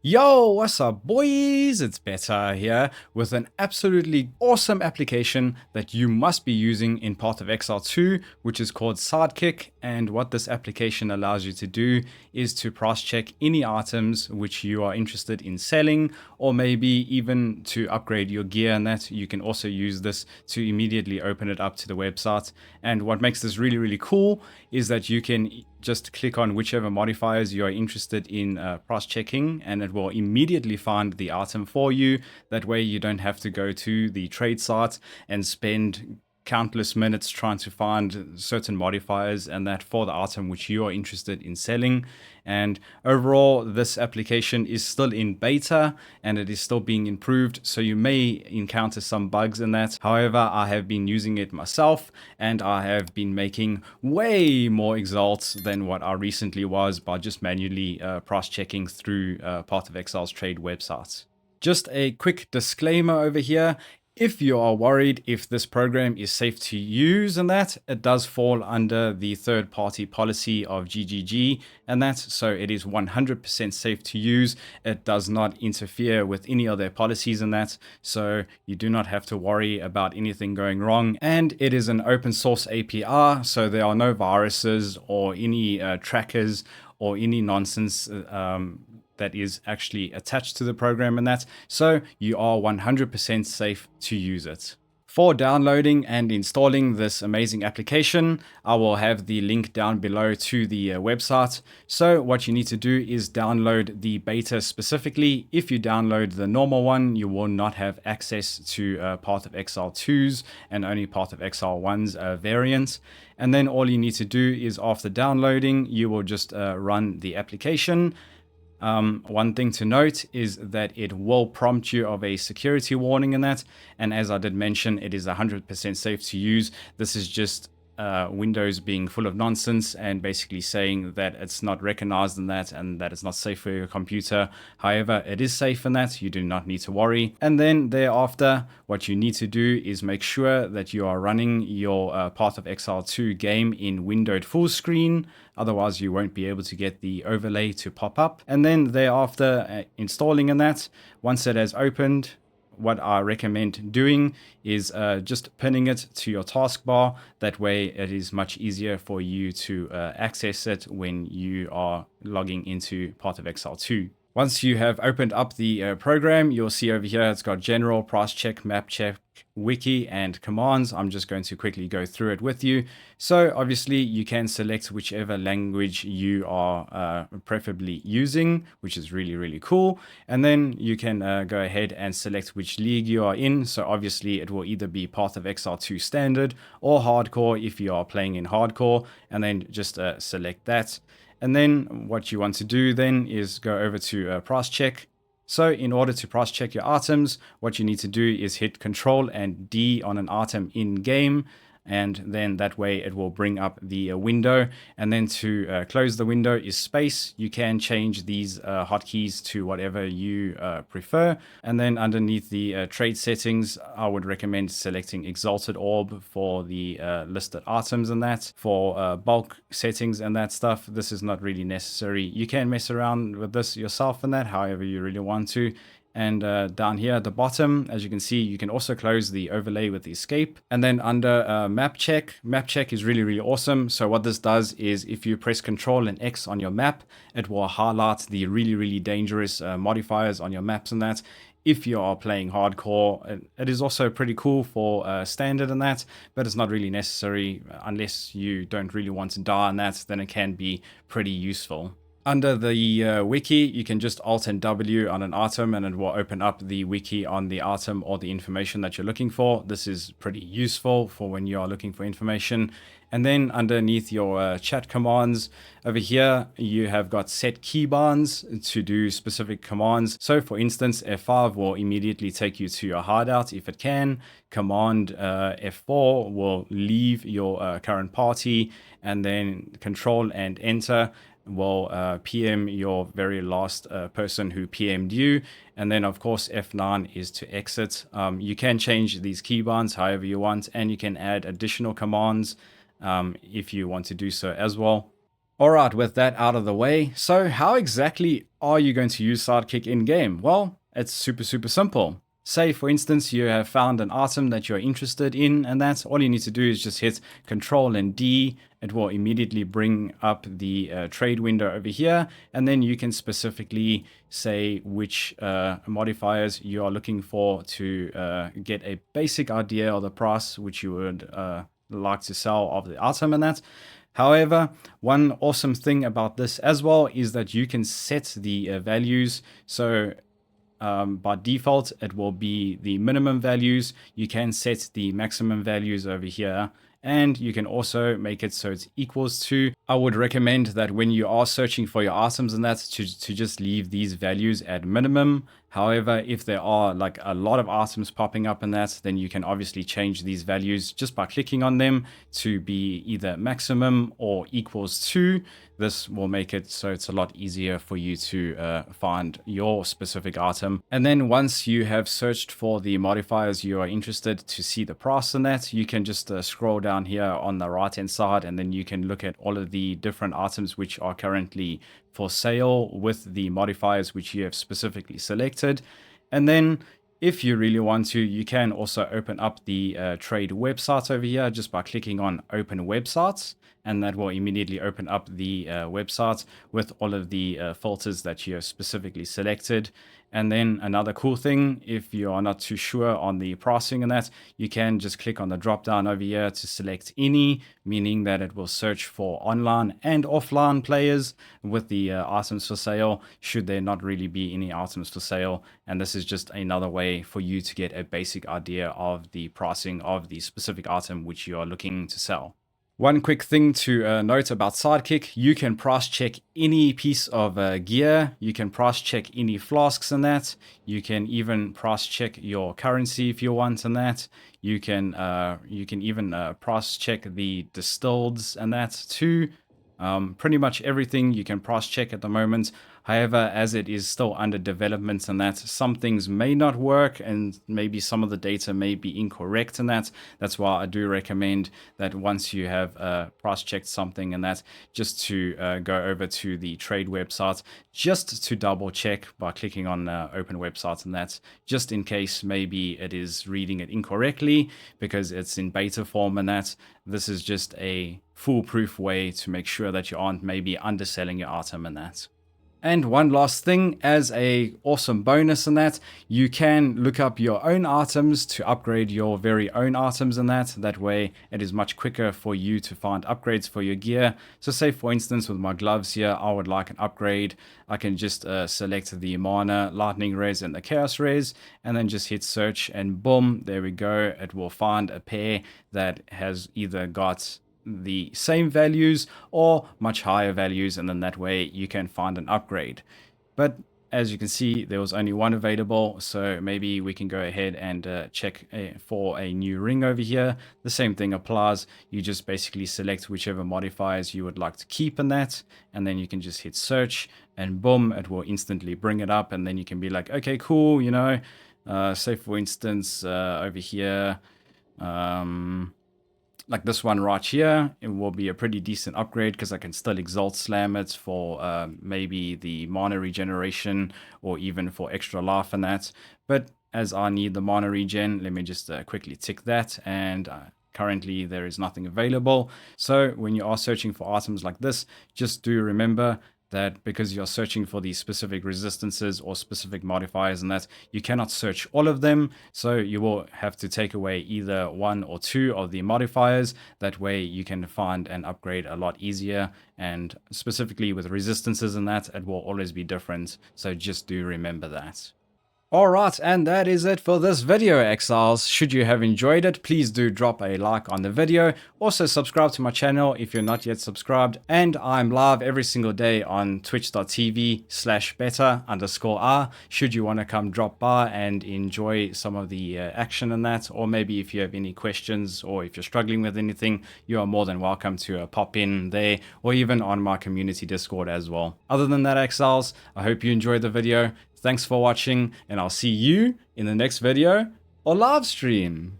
Yo, what's up, boys? It's Betta here with an absolutely awesome application that you must be using in Path of Exile 2, which is called Sidekick. And what this application allows you to do is to price check any items which you are interested in selling, or maybe even to upgrade your gear. And that you can also use this to immediately open it up to the website. And what makes this really, really cool is that you can just click on whichever modifiers you are interested in price checking, and it will immediately find the item for you. That way you don't have to go to the trade site and spend countless minutes trying to find certain modifiers and that for the item which you are interested in selling. And overall, this application is still in beta and it is still being improved, so you may encounter some bugs in that. However, I have been using it myself and I have been making way more exalts than what I recently was by just manually price checking through Path of Exile's trade websites. Just a quick disclaimer over here. If you are worried if this program is safe to use and that, it does fall under the third-party policy of GGG and that, so it is 100% safe to use. It does not interfere with any of their policies and that, so you do not have to worry about anything going wrong. And it is an open source API, so there are no viruses or any trackers or any nonsense that is actually attached to the program and that, so you are 100% safe to use it. For downloading and installing this amazing application, I will have the link down below to the website. So what you need to do is download the beta specifically. If you download the normal one, you will not have access to Path of Exile 2's and only Path of Exile 1's variant. And then all you need to do is after downloading, you will just run the application. One thing to note is that it will prompt you of a security warning in that, and as I did mention, it is 100% safe to use. This is just Windows being full of nonsense and basically saying that it's not recognized in that and that it's not safe for your computer. However, it is safe in that. You do not need to worry. And then thereafter, what you need to do is make sure that you are running your Path of Exile 2 game in windowed full screen. Otherwise, you won't be able to get the overlay to pop up. And then thereafter, installing in that, once it has opened, what I recommend doing is just pinning it to your taskbar. That way it is much easier for you to access it when you are logging into Path of Exile 2. Once you have opened up the program, you'll see over here it's got general, price check, map check, wiki, and commands. I'm just going to quickly go through it with you. So obviously you can select whichever language you are preferably using, which is really, really cool. And then you can go ahead and select which league you are in. So obviously it will either be Path of Exile 2 standard or hardcore if you are playing in hardcore, and then just select that. And then what you want to do then is go over to price check. So in order to price check your items, what you need to do is hit Control and D on an item in game. And then that way it will bring up the window. And then to close the window is space. You can change these hotkeys to whatever you prefer. And then underneath the trade settings, I would recommend selecting Exalted Orb for the listed items and that. For bulk settings and that stuff, this is not really necessary. You can mess around with this yourself and that, however you really want to. And down here at the bottom, as you can see, you can also close the overlay with the escape. And then under map check is really, really awesome. So what this does is if you press Control and X on your map, it will highlight the really, really dangerous modifiers on your maps and that. If you are playing hardcore, it is also pretty cool for standard and that, but it's not really necessary unless you don't really want to die on that, then it can be pretty useful. Under the wiki, you can just Alt and W on an item and it will open up the wiki on the item or the information that you're looking for. This is pretty useful for when you are looking for information. And then underneath your chat commands over here, you have got set keybinds to do specific commands. So for instance, F5 will immediately take you to your hideout if it can. Command F4 will leave your current party, and then Control and Enter will PM your very last person who PM'd you. And then of course F9 is to exit. You can change these keybinds however you want, and you can add additional commands if you want to do so as well. Alright, with that out of the way, so how exactly are you going to use Sidekick in-game? Well, it's super simple. Say, for instance, you have found an item that you're interested in, and that's all you need to do is just hit Control and D. It will immediately bring up the trade window over here, and then you can specifically say which modifiers you are looking for to get a basic idea of the price which you would like to sell of the item and that. However, one awesome thing about this as well is that you can set the values. So by default, it will be the minimum values. You can set the maximum values over here. And you can also make it so it's equals to. I would recommend that when you are searching for your items and that to just leave these values at minimum. However, if there are like a lot of items popping up in that, then you can obviously change these values just by clicking on them to be either maximum or equals to. This will make it so it's a lot easier for you to find your specific item. And then once you have searched for the modifiers you are interested to see the price in that, you can just scroll down here on the right hand side, and then you can look at all of the different items which are currently for sale with the modifiers which you have specifically selected. And then if you really want to, you can also open up the trade website over here just by clicking on open websites, and that will immediately open up the website with all of the filters that you have specifically selected. And then another cool thing, if you are not too sure on the pricing and that, you can just click on the drop down over here to select any, meaning that it will search for online and offline players with the items for sale, should there not really be any items for sale. And this is just another way for you to get a basic idea of the pricing of the specific item which you are looking to sell. One quick thing to note about Sidekick, you can price check any piece of gear, you can price check any flasks and that, you can even price check your currency if you want and that, you can even price check the distilleds and that too. Pretty much everything you can price check at the moment. However, as it is still under development and that, some things may not work and maybe some of the data may be incorrect and that. That's why I do recommend that once you have price checked something and that, just to go over to the trade website, just to double check by clicking on open websites and that, just in case maybe it is reading it incorrectly because it's in beta form and that. This is just a foolproof way to make sure that you aren't maybe underselling your item and that. And one last thing, as a awesome bonus in that, you can look up your own items to upgrade your very own items in that. That way it is much quicker for you to find upgrades for your gear. So say for instance with my gloves here, I would like an upgrade. I can just select the mana, lightning res and the chaos res, and then just hit search and boom, there we go. It will find a pair that has either got the same values or much higher values, and then that way you can find an upgrade. But as you can see, there was only one available, so maybe we can go ahead and check for a new ring over here. The same thing applies. You just basically select whichever modifiers you would like to keep in that, and then you can just hit search and boom, it will instantly bring it up, and then you can be like, okay, cool, you know, say for instance over here, like this one right here, it will be a pretty decent upgrade because I can still Exalt Slam it for maybe the mana regeneration or even for extra life and that. But as I need the mana regen, let me just quickly tick that, and currently there is nothing available. So when you are searching for items like this, just do remember that because you're searching for these specific resistances or specific modifiers and that, you cannot search all of them. So you will have to take away either one or two of the modifiers. That way you can find an upgrade a lot easier. And specifically with resistances and that, it will always be different. So just do remember that. Alright, and that is it for this video, Exiles. Should you have enjoyed it, please do drop a like on the video. Also subscribe to my channel if you're not yet subscribed. And I'm live every single day on twitch.tv/Betta_ah. Should you want to come drop by and enjoy some of the action in that, or maybe if you have any questions or if you're struggling with anything, you are more than welcome to pop in there, or even on my community Discord as well. Other than that, Exiles, I hope you enjoyed the video. Thanks for watching, and I'll see you in the next video or live stream.